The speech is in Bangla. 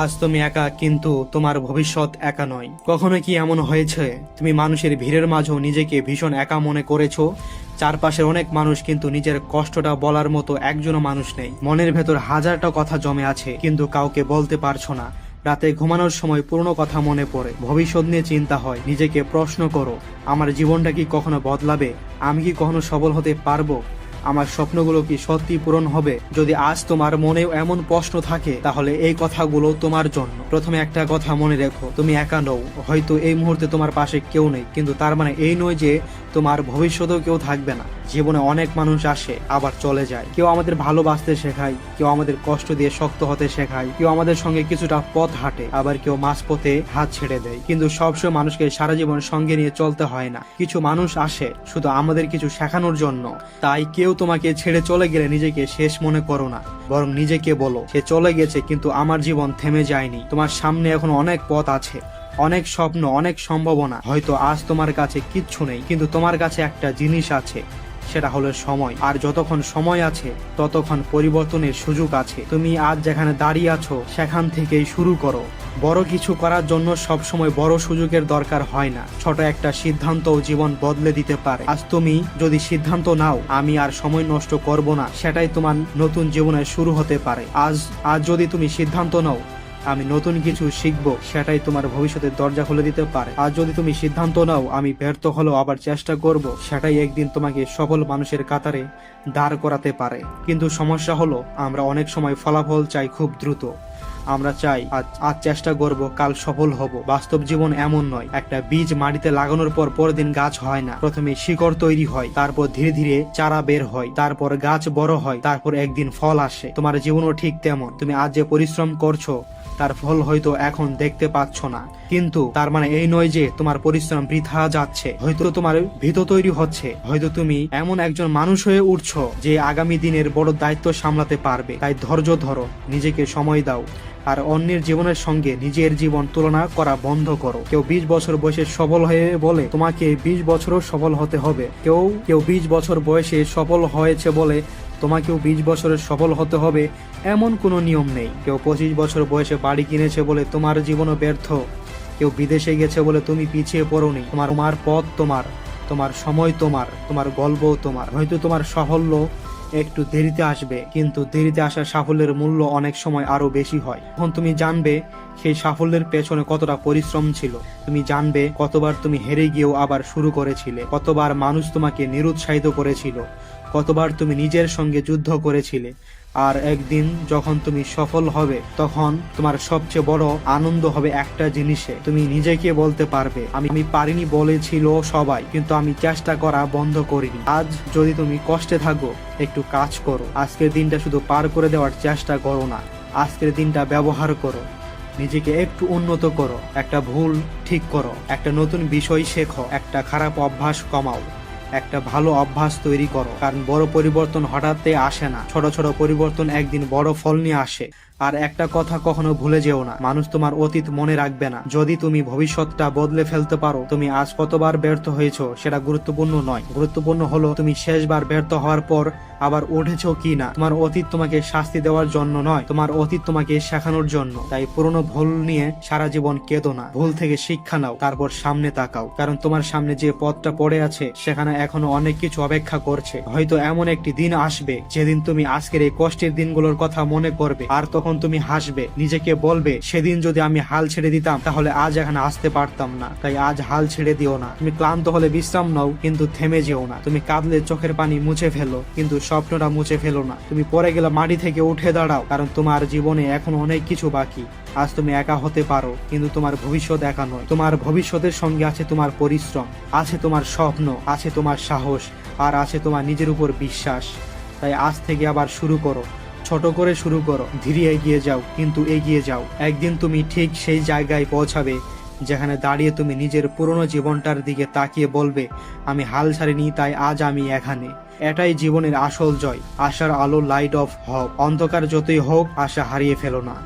আজ তুমি একা, কিন্তু তোমার ভবিষ্যৎ একা নয়। কখনো কি এমন হয়েছে তুমি মানুষের ভিড়ের মাঝেও নিজেকে ভীষণ একা মনে করেছো? চারপাশের অনেক মানুষ, কিন্তু নিজের কষ্টটা বলার মতো একজনও মানুষ নেই। মনের ভেতর হাজারটা কথা জমে আছে, কিন্তু কাউকে বলতে পারছো না। রাতে ঘুমানোর সময় পুরনো কথা মনে পড়ে, ভবিষ্যৎ নিয়ে চিন্তা হয়। নিজেকে প্রশ্ন করো, আমার জীবনটা কি কখনো বদলাবে? আমি কি কখনো সফল হতে পারবো? আমার স্বপ্নগুলো কি সত্যি পূরণ হবে? যদি আজ তোমার মনেও এমন প্রশ্ন থাকে, তাহলে এই কথাগুলো তোমার জন্য। প্রথমে একটা কথা মনে রেখো, তুমি একা নও। হয়তো এই মুহূর্তে তোমার পাশে কেউ নেই, কিন্তু তার মানে এই নয় যে তোমার ভবিষ্যতেও কেউ থাকবে না। জীবনে অনেক মানুষ আসে, আবার চলে যায়। কেউ আমাদের ভালোবাসতে শেখায়, কেউ আমাদের কষ্ট দিয়ে শক্ত হতে শেখায়, কেউ আমাদের সঙ্গে কিছুটা পথ হাঁটে, আবার কেউ মাঝপথে হাত ছেড়ে দেয়। কিন্তু সবসময় মানুষকে সারা জীবন সঙ্গে নিয়ে চলতে হয় না। কিছু মানুষ আসে শুধু আমাদের কিছু শেখানোর জন্য। তাই কেউ তোমাকে ছেড়ে চলে গেলে নিজেকে শেষ মনে করো না, বরং নিজেকে বলো, সে চলে গেছে কিন্তু আমার জীবন থেমে যায়নি। তোমার সামনে এখন অনেক পথ আছে, অনেক স্বপ্ন, অনেক সম্ভাবনা। হয়তো আজ তোমার কাছে কিচ্ছু নেই, কিন্তু তোমার কাছে একটা জিনিস আছে, সেটা হলো সময়। আর যতক্ষণ সময় আছে ততক্ষণ পরিবর্তনের সুযোগ আছে। তুমি আজ যেখানে দাঁড়িয়ে আছো সেখান থেকেই শুরু করো। বড় কিছু করার জন্য সবসময় বড় সুযোগের দরকার হয় না, ছোট একটা সিদ্ধান্তও জীবন বদলে দিতে পারে। আজ তুমি যদি সিদ্ধান্ত নাও, আমি আর সময় নষ্ট করব না, সেটাই তোমার নতুন জীবনের শুরু হতে পারে। আজ যদি তুমি সিদ্ধান্ত নাও, আমি নতুন কিছু শিখবো, সেটাই তোমার ভবিষ্যতের দরজা খুলে দিতে পারে। আর যদি তুমি সিদ্ধান্ত নাও, আমি ব্যর্থ হলেও আবার চেষ্টা করব, সেটাই একদিন তোমাকে সফল মানুষের কাতারে দাঁড় করাতে পারে। কিন্তু সমস্যা হলো, আমরা অনেক সময় ফলাফল চাই খুব দ্রুত। আমরা চাই আজ চেষ্টা করব, কাল সফল হব। বাস্তব জীবন এমন নয়। একটা বীজ মাটিতে লাগানোর পর পরের দিন গাছ হয় না। প্রথমে শিকড় তৈরি হয়, তারপর ধীরে ধীরে চারা বের হয়, তারপর গাছ বড় হয়, তারপর একদিন ফল আসে। তোমার জীবনও ঠিক তেমন। তুমি আজ যে পরিশ্রম করছো, তার ফল হয়তো এখন দেখতে পাচ্ছ না, কিন্তু তার মানে এই নয় যে তোমার পরিশ্রম বৃথা যাচ্ছে। হয়তো তোমার ভীত তৈরি হচ্ছে, হয়তো তুমি এমন একজন মানুষ হয়ে উঠছো যে আগামী দিনের বড় দায়িত্ব সামলাতে পারবে। তাই ধৈর্য ধরো, নিজেকে সময় দাও, আর অন্যের জীবনের সঙ্গে নিজের জীবন তুলনা করা বন্ধ করো। কেউ 20 বছর বয়সে সফল হয়ে বলে তোমাকে 20 বছরও সফল হতে হবে। কেউ 20 বছর বয়সে সফল হয়েছে বলে তোমাকেও 20 বছরের সফল হতে হবে, এমন কোনো নিয়ম নেই। কেউ 25 বছর বয়সে বাড়ি কিনেছে বলে তোমার জীবনও ব্যর্থ। কেউ বিদেশে গেছে বলে তুমি পিছিয়ে পড়োনি। তোমার পথ তোমার সময় তোমার গল্পও তোমার। হয়তো তোমার সাফল্য একটু দেরিতে আসবে, কিন্তু দেরিতে আসা সাফল্যের মূল্য অনেক সময় আরো বেশি হয়। তখন তুমি জানবে সেই সাফল্যের পেছনে কতটা পরিশ্রম ছিল। তুমি জানবে কতবার তুমি হেরে গিয়েও আবার শুরু করেছিলে, কতবার মানুষ তোমাকে নিরুৎসাহিত করেছিল, কতবার তুমি নিজের সঙ্গে যুদ্ধ করেছিলে। আর একদিন যখন তুমি সফল হবে, তখন তোমার সবচেয়ে বড় আনন্দ হবে একটা জিনিসে, তুমি নিজেকে বলতে পারবে, আমি পারিনি বলেছিল সবাই, কিন্তু আমি চেষ্টা করা বন্ধ করিনি। আজ যদি তুমি কষ্টে থাকো, একটু কাজ করো। আজকের দিনটা শুধু পার করে দেওয়ার চেষ্টা করো না, আজকের দিনটা ব্যবহার করো। নিজেকে একটু উন্নত করো, একটা ভুল ঠিক করো, একটা নতুন বিষয় শেখো, একটা খারাপ অভ্যাস কমাও, একটা ভালো অভ্যাস তৈরি করো। কারণ বড় পরিবর্তন হঠাৎ আসে না, ছোট ছোট পরিবর্তন একদিন বড় ফল নিয়ে আসে। আর একটা কথা কখনো ভুলে যেও না, মানুষ তোমার অতীত মনে রাখবে না। যদি তুমি ভবিষ্যৎটা বদলে ফেলতে পারো, তুমি আজ কতবার ব্যর্থ হয়েছো সেটা গুরুত্বপূর্ণ নয়। গুরুত্বপূর্ণ হলো তুমি শেষবার ব্যর্থ হওয়ার পর আবার উঠেছো কি না। তোমার অতীত তোমাকে শাস্তি দেওয়ার জন্য নয়, তোমার অতীত তোমাকে শেখানোর জন্য। তাই পুরনো ভুল নিয়ে সারা জীবন কেঁদো না, ভুল থেকে শিক্ষা নাও, তারপর সামনে তাকাও। কারণ তোমার সামনে যে পথটা পড়ে আছে, সেখানে এখনো অনেক কিছু অপেক্ষা করছে। হয়তো এমন একটি দিন আসবে যেদিন তুমি আজকের এই কষ্টের দিনগুলোর কথা মনে করবে, আর তখন তুমি হাসবে, নিজেকে বলবে, সেদিন যদি আমি হাল ছেড়ে দিতাম, তাহলে আজ এখানে আসতে পারতাম না। তাই আজ হাল ছেড়ে দিও না। তুমি ক্লান্ত হলে বিশ্রাম নাও, কিন্তু থেমে যেও না। তুমি কাঁদলে চোখের পানি মুছে ফেলো, কিন্তু স্বপ্নটা মুছে ফেলো না। তুমি পড়ে গেলে মাটি থেকে উঠে দাঁড়াও, কারণ তোমার জীবনে এখন অনেক কিছু বাকি। আজ তুমি একা হতে পারো, কিন্তু তোমার ভবিষ্যৎ একা নয়। তোমার ভবিষ্যতের সঙ্গে আছে তোমার পরিশ্রম, আছে তোমার স্বপ্ন, আছে তোমার সাহস, আর আছে তোমার নিজের উপর বিশ্বাস। তাই আজ থেকে আবার শুরু করো, ছোট করে শুরু করো, ধীরে এগিয়ে যাও, কিন্তু এগিয়ে যাও। একদিন তুমি ঠিক সেই জায়গায় পৌঁছাবে যেখানে দাঁড়িয়ে তুমি নিজের পুরনো জীবনটার দিকে তাকিয়ে বলবে, আমি হাল ছাড়িনি, তাই আজ আমি এখানে। এটাই জীবনের আসল জয়, আশার আলো, লাইট অফ হোপ। অন্ধকার যতই হোক, আশা হারিয়ে ফেলো না।